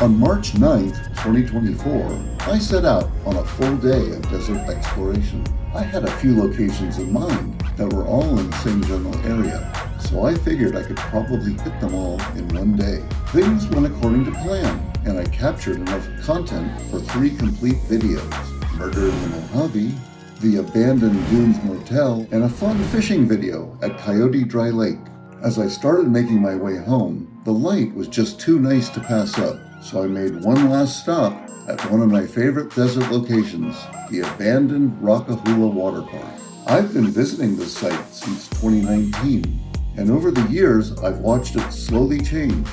On March 9th, 2024, I set out on a full day of desert exploration. I had a few locations in mind that were all in the same general area, so I figured I could probably hit them all in one day. Things went according to plan, and I captured enough content for 3 complete videos: Murder in the Mojave, the abandoned Dunes Motel, and a fun fishing video at Coyote Dry Lake. As I started making my way home, the light was just too nice to pass up, so I made one last stop at one of my favorite desert locations, the abandoned ROCKAHOOLA water park. I've been visiting this site since 2019, and over the years I've watched it slowly change,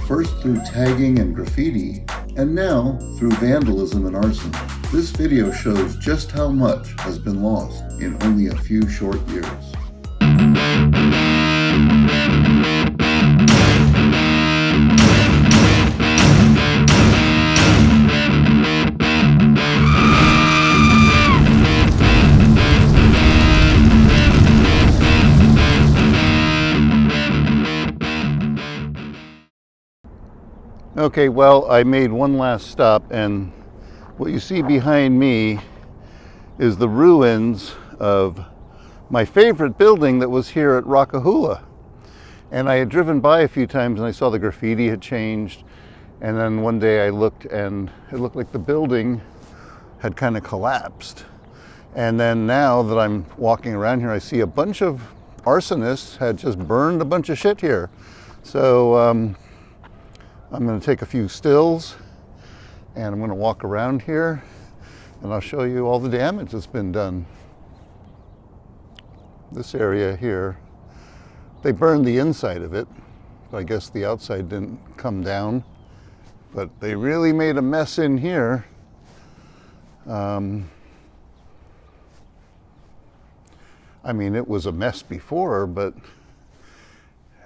first through tagging and graffiti, and now through vandalism and arson. This video shows just how much has been lost in only a few short years. Okay, well, I made one last stop, and what you see behind me is the ruins of my favorite building that was here at ROCKAHOOLA. And I had driven by a few times and I saw the graffiti had changed, and then one day I looked and it looked like the building had kind of collapsed. And then now that I'm walking around here, I see a bunch of arsonists had just burned a bunch of shit here. So I'm going to take a few stills and I'm going to walk around here and I'll show you all the damage that's been done. This area here, they burned the inside of it, but I guess the outside didn't come down. But they really made a mess in here. I mean, it was a mess before, but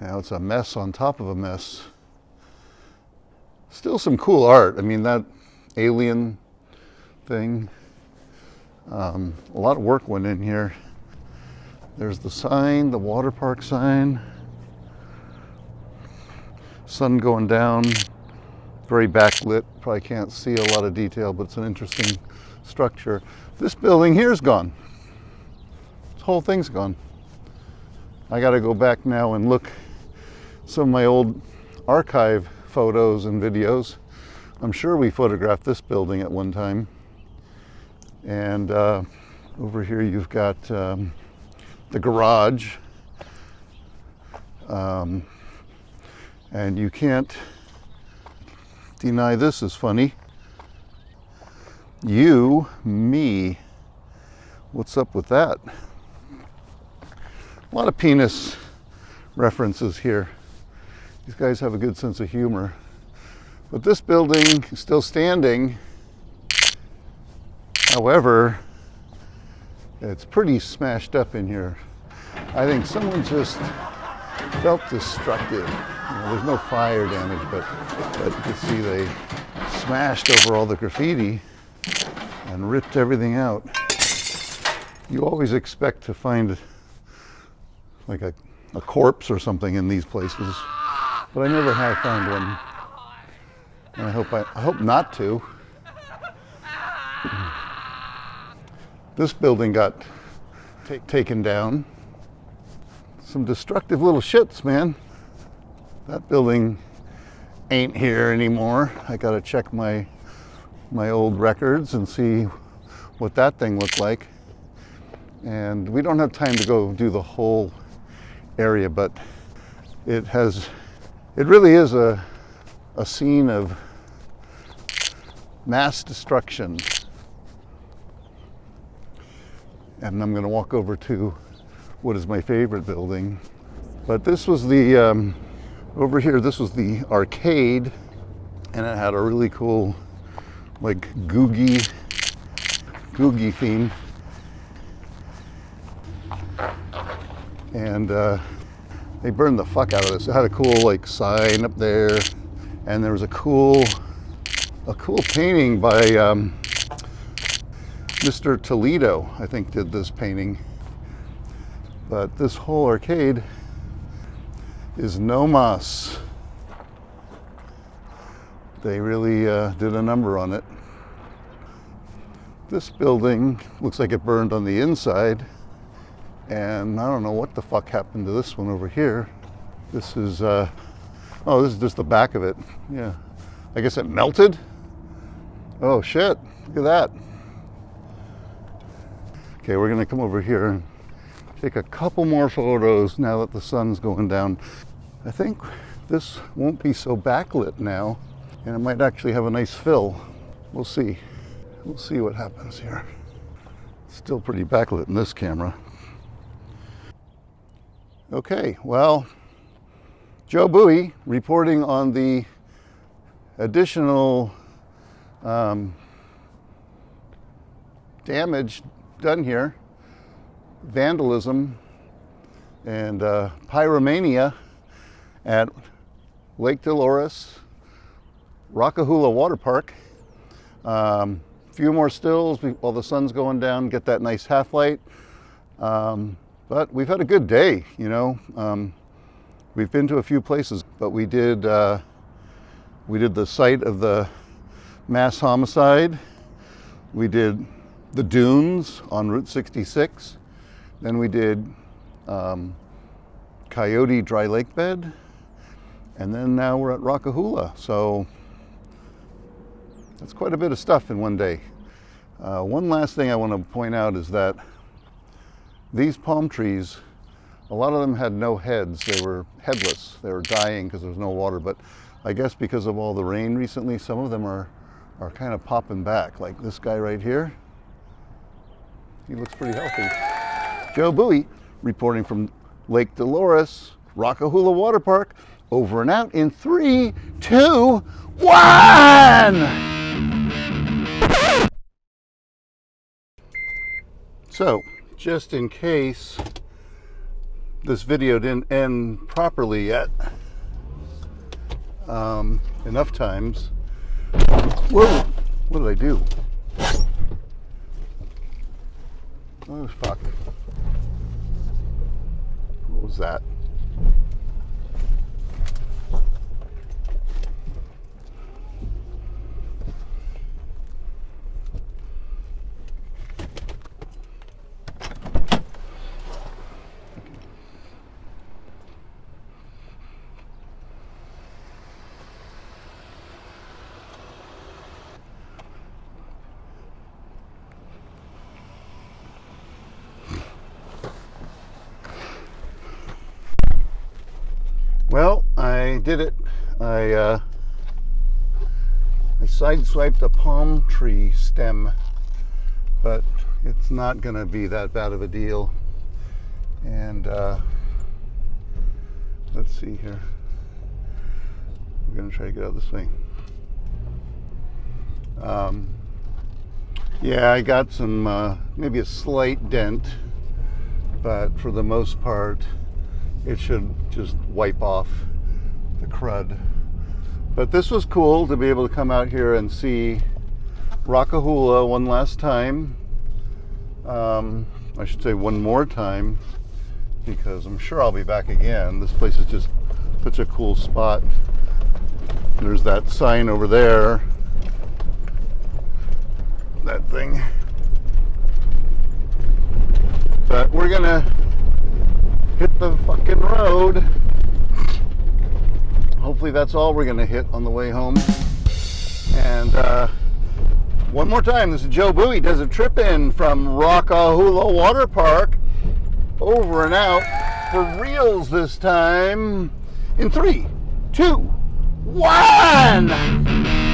now it's a mess on top of a mess. Still some cool art. I mean, that alien thing, a lot of work went in here. There's the sign, the water park sign. Sun going down, very backlit. Probably can't see a lot of detail, but it's an interesting structure. This building here is gone. This whole thing's gone. I got to go back now and look some of my old archive photos and videos. I'm sure we photographed this building at one time. And over here you've got the garage. And you can't deny this is funny. You, me. What's up with that? A lot of penis references here. These guys have a good sense of humor. But this building is still standing. However, it's pretty smashed up in here. I think someone just felt destructive. You know, there's no fire damage, but you can see they smashed over all the graffiti and ripped everything out. You always expect to find like a corpse or something in these places, but I never have found one. And I hope not to. This building got taken down. Some destructive little shits, man. That building ain't here anymore. I gotta check my old records and see what that thing looked like. And we don't have time to go do the whole area, but it really is a scene of mass destruction. And I'm going to walk over to what is my favorite building. But this was the, over here, this was the arcade, and it had a really cool, like, googie theme. And they burned the fuck out of this. It had a cool, like, sign up there, and there was a cool painting by Mr. Toledo, I think, did this painting. But this whole arcade is no mas. They really did a number on it. This building looks like it burned on the inside, and I don't know what the fuck happened to this one over here. This is, oh, this is just the back of it. Yeah, I guess it melted. Oh shit, look at that. Okay, we're gonna come over here and take a couple more photos now that the sun's going down. I think this won't be so backlit now, and it might actually have a nice fill. We'll see. We'll see what happens here. It's still pretty backlit in this camera. Okay, well, Joe Bowie reporting on the additional damage done here, vandalism and pyromania at Lake Dolores, ROCKAHOOLA Water Park. Few more stills while the sun's going down, get that nice half light. But we've had a good day, you know. We've been to a few places, but we did the site of the mass homicide. We did the dunes on Route 66. Then we did Coyote Dry Lake Bed. And then now we're at ROCKAHOOLA. So that's quite a bit of stuff in one day. One last thing I want to point out is that these palm trees, a lot of them had no heads. They were headless. They were dying because there was no water. But I guess because of all the rain recently, some of them are kind of popping back. Like this guy right here. He looks pretty healthy. Joe Bowie reporting from Lake Dolores, ROCKAHOOLA Water Park. Over and out in 3, 2, 1! So, just in case this video didn't end properly yet, enough times. Whoa! What did I do? Oh, fuck. What was that? Well, I did it. I sideswiped a palm tree stem, but it's not going to be that bad of a deal. And let's see here. I'm going to try to get out this way. Yeah, I got some, maybe a slight dent, but for the most part, it should just wipe off the crud. But this was cool to be able to come out here and see ROCKAHOOLA one last time. I should say one more time, because I'm sure I'll be back again. This place is just such a cool spot. There's that sign over there. That thing. But we're gonna hit the fucking road. Hopefully that's all we're gonna hit on the way home. And one more time, this is Joe Bowie, does a Trippin from ROCKAHOOLA Water Park. Over and out for reals this time in 3, 2, 1!